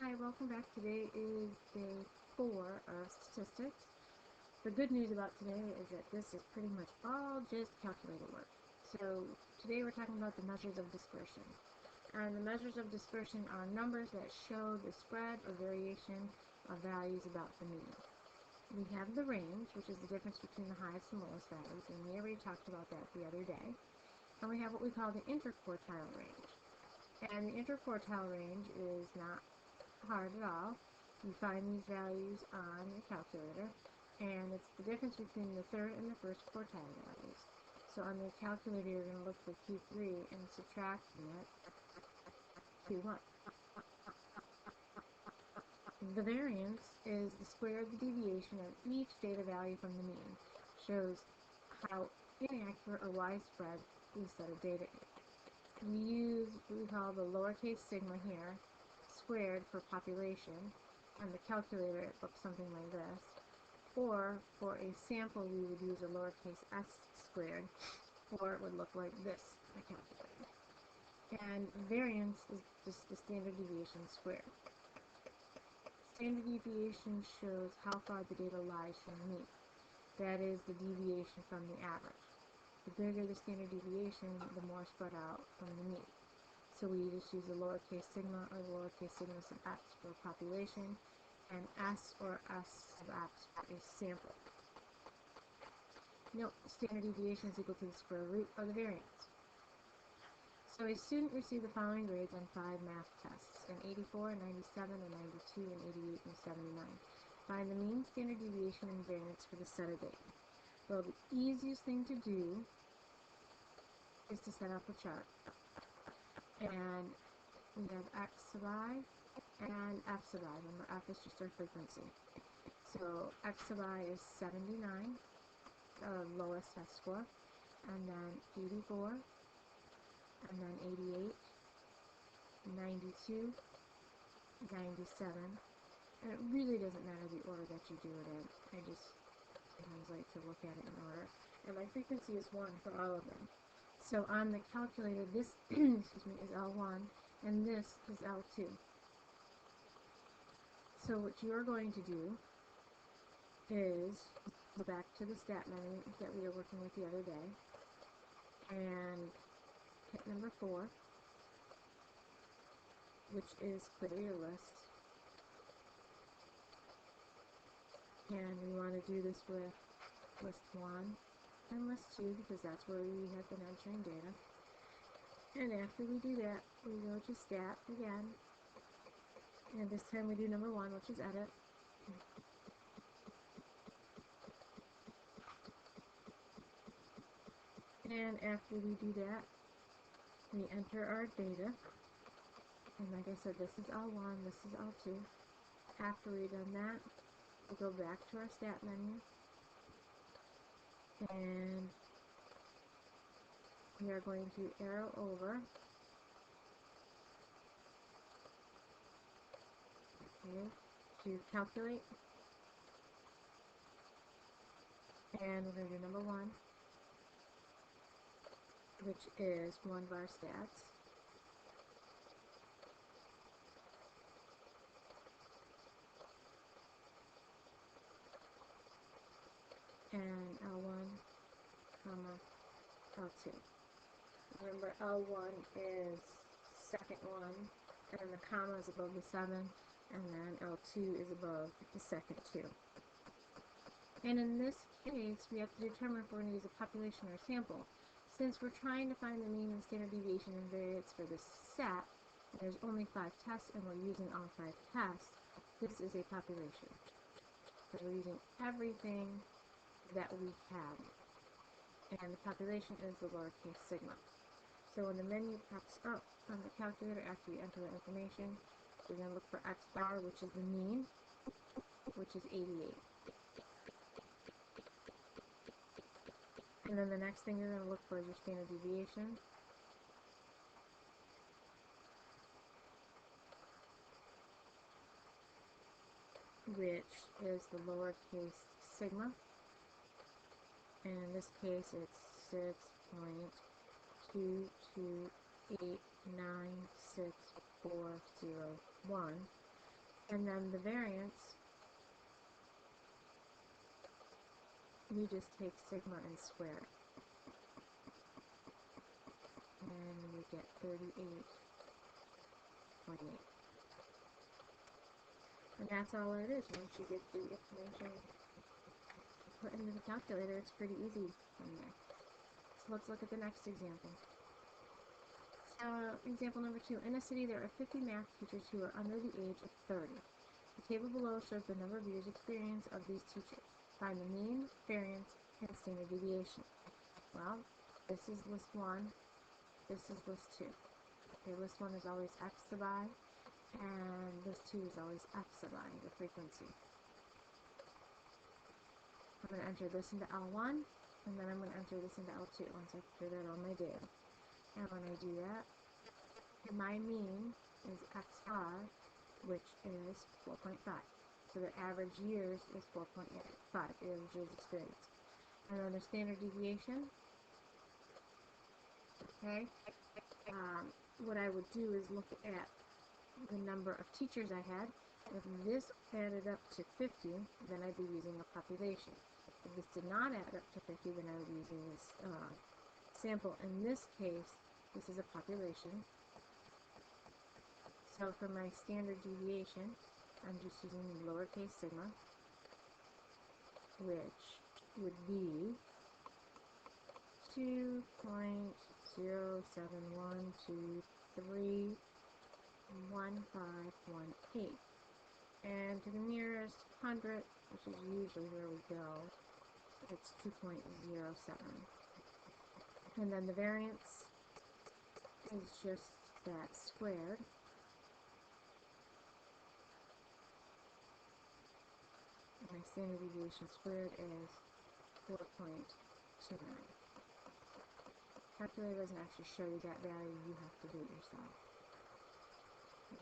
Hi, welcome back. Today is day 4 of statistics. The good news about today is that this is pretty much all just calculator work. So today we're talking about the measures of dispersion. And the measures of dispersion are numbers that show the spread or variation of values about the mean. We have the range, which is the difference between the highest and lowest values, and we already talked about that the other day. And we have what we call the interquartile range. And the interquartile range is not hard at all. You find these values on your calculator, and it's the difference between the third and the first quartile values. So on the calculator, you're going to look for Q3 and subtract from it Q1. The variance is the square of the deviation of each data value from the mean. Shows how inaccurate or widespread the set of data is. We use what we call the lowercase sigma here, squared for population, and the calculator it looks something like this. Or for a sample we would use a lowercase s squared, or it would look like this on a calculator. And variance is just the standard deviation squared. Standard deviation shows how far the data lies from the mean. That is the deviation from the average. The bigger the standard deviation, the more spread out from the mean. So we just use the lowercase sigma or the lowercase sigma sub x for population, and s or s sub x for a sample. Note, standard deviation is equal to the square root of the variance. So a student received the following grades on 5 math tests, an 84, a 97, a 92, an 88, and a 79. Find the mean, standard deviation, and variance for the set of data. Well, the easiest thing to do is to set up a chart. And we have x sub I and f sub I. Remember, f is just our frequency. So x sub I is 79, lowest test score, and then 84, and then 88, 92, 97, and it really doesn't matter the order that you do it in. I just sometimes like to look at it in order. And my frequency is 1 for all of them. So on the calculator, this excuse me, is L1, and this is L2. So what you're going to do is go back to the stat menu that we were working with the other day, and hit number 4, which is clear your list. And we want to do this with list 1 and list 2 because that's where we have been entering data. And after we do that, we go to stat again. And this time we do number 1, which is edit. And after we do that, we enter our data. And like I said, this is L1, this is L2. After we've done that, we go back to our stat menu. And we are going to arrow over to calculate, and we're going to do number 1, which is one of our stats. And L1, comma, L2. Remember, L1 is second one, and then the comma is above the 7, and then L2 is above the second 2. And in this case, we have to determine if we're going to use a population or a sample. Since we're trying to find the mean and standard deviation and variance for this set, and there's only 5 tests, and we're using all 5 tests, this is a population. Because we're using everything that we have. And the population is the lowercase sigma. So when the menu pops up on the calculator after you enter the information, we're going to look for x bar, which is the mean, which is 88. And then the next thing you're going to look for is your standard deviation. Which is the lowercase sigma. And in this case, it's 6.22896 401. And then the variance, we just take sigma and square it. And we get 38.8. And that's all it is. Once you get the information put into the calculator, it's pretty easy from there. So let's look at the next example. Example number 2. In a city, there are 50 math teachers who are under the age of 30. The table below shows the number of years experience of these teachers. Find the mean, variance, and standard deviation. Well, this is list 1. This is list 2. Okay, list 1 is always x sub I, and list 2 is always f sub I, the frequency. I'm going to enter this into L1, and then I'm going to enter this into L2 once I figured out all my data. And when I do that, my mean is x5, which is 4.5. So the average years is 4.5, the average years experience. And then the standard deviation, okay, what I would do is look at the number of teachers I had. If this added up to 50, then I'd be using a population. If this did not add up to 50, then I would be using this sample. In this case, this is a population. So for my standard deviation, I'm just using lowercase sigma, which would be 2.0712311518. And to the nearest 100, which is usually where we go, it's 2.07. And then the variance is just that squared. And my standard deviation squared is 4.29. Calculator doesn't actually show you that value, you have to do it yourself.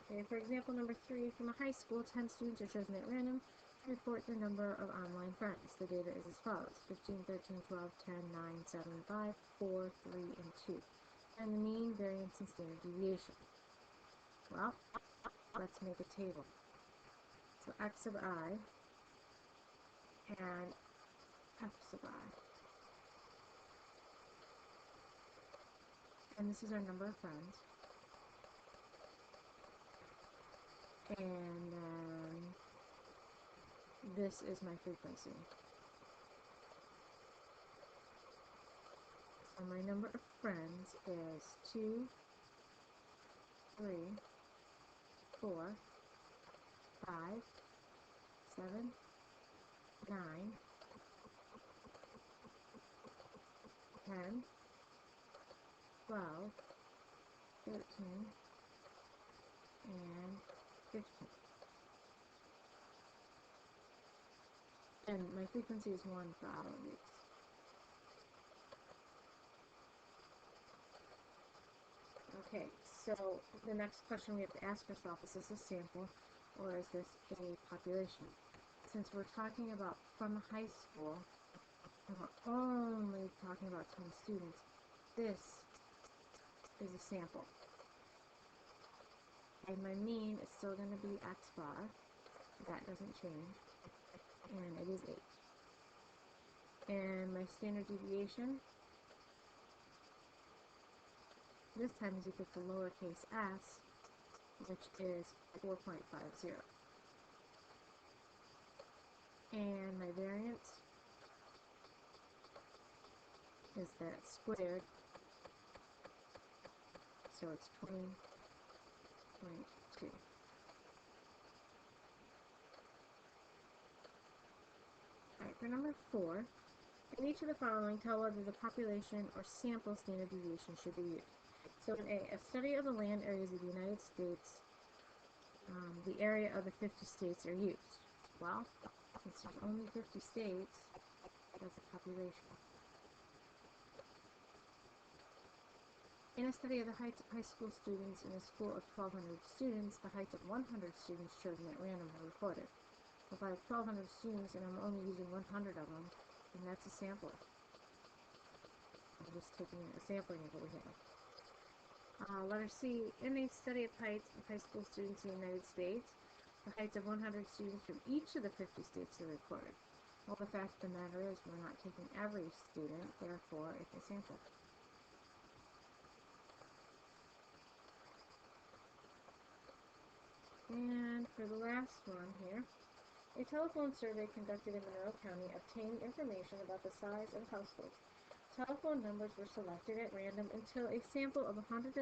Okay, for example number 3, from a high school, 10 students are chosen at random to report their number of online friends. The data is as follows: 15, 13, 12, 10, 9, 7, 5, 4, 3, and 2. And the mean, variance, and standard deviation. Well, let's make a table. So x sub I and f sub I. And this is our number of friends. And then this is my frequency. So my number of friends is 2, 3, 4, 5, 7, 9, 10, 12, 13, and 15. And my frequency is 1 for all of these. Okay, so the next question we have to ask ourselves, is this a sample or is this a population? Since we're talking about from a high school, and we're only talking about 10 students, this is a sample. And my mean is still going to be x bar, that doesn't change, and it is 8. And my standard deviation, this time is equal to lowercase s, which is 4.50. And my variance is that squared, so it's 20.2. Alright, for number 4, in each of the following, tell whether the population or sample standard deviation should be used. So in A, study of the land areas of the United States, the area of the 50 states are used. Well, since there's only 50 states, that's the population. In a study of the heights of high school students in a school of 1,200 students, the heights of 100 students chosen at random are reported. If I have 1,200 students and I'm only using 100 of them, then that's a sample. I'm just taking a sampling of what we have. Letter C, in a study of heights of high school students in the United States, The heights of 100 students from each of the 50 states are recorded. Well, the fact of the matter is we're not taking every student, therefore it's a sample. And for the last one here, a telephone survey conducted in Monroe County obtained information about the size of households. Telephone numbers were selected at random until a sample of 130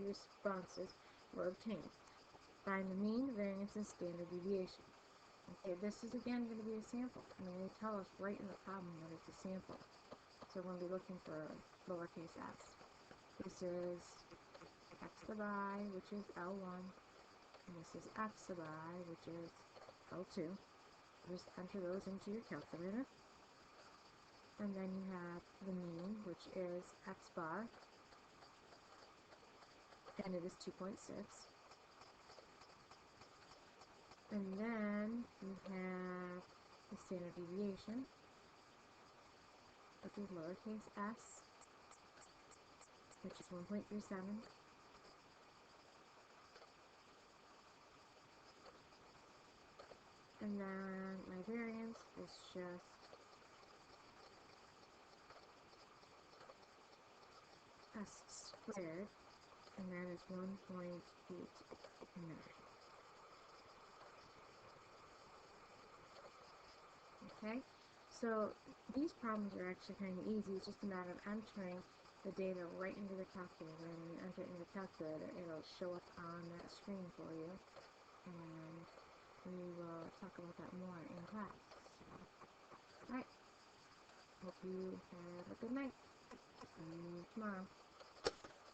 responses were obtained. Find the mean, variance, and standard deviation. Okay, this is again going to be a sample. I mean, they tell us right in the problem that it's a sample. So we're going to be looking for lowercase s. This is x sub I, which is L1. And this is f sub I, which is L2. Just enter those into your calculator. And then you have the mean, which is x bar. And it is 2.6. And then we have the standard deviation, which is lowercase s, which is 1.37. And then my variance is just s squared, and that is 1.89. Okay, so these problems are actually kind of easy. It's just a matter of entering the data right into the calculator, and when you enter it into the calculator, it'll show up on that screen for you, and we will talk about that more in class. Alright, hope you have a good night. See you tomorrow.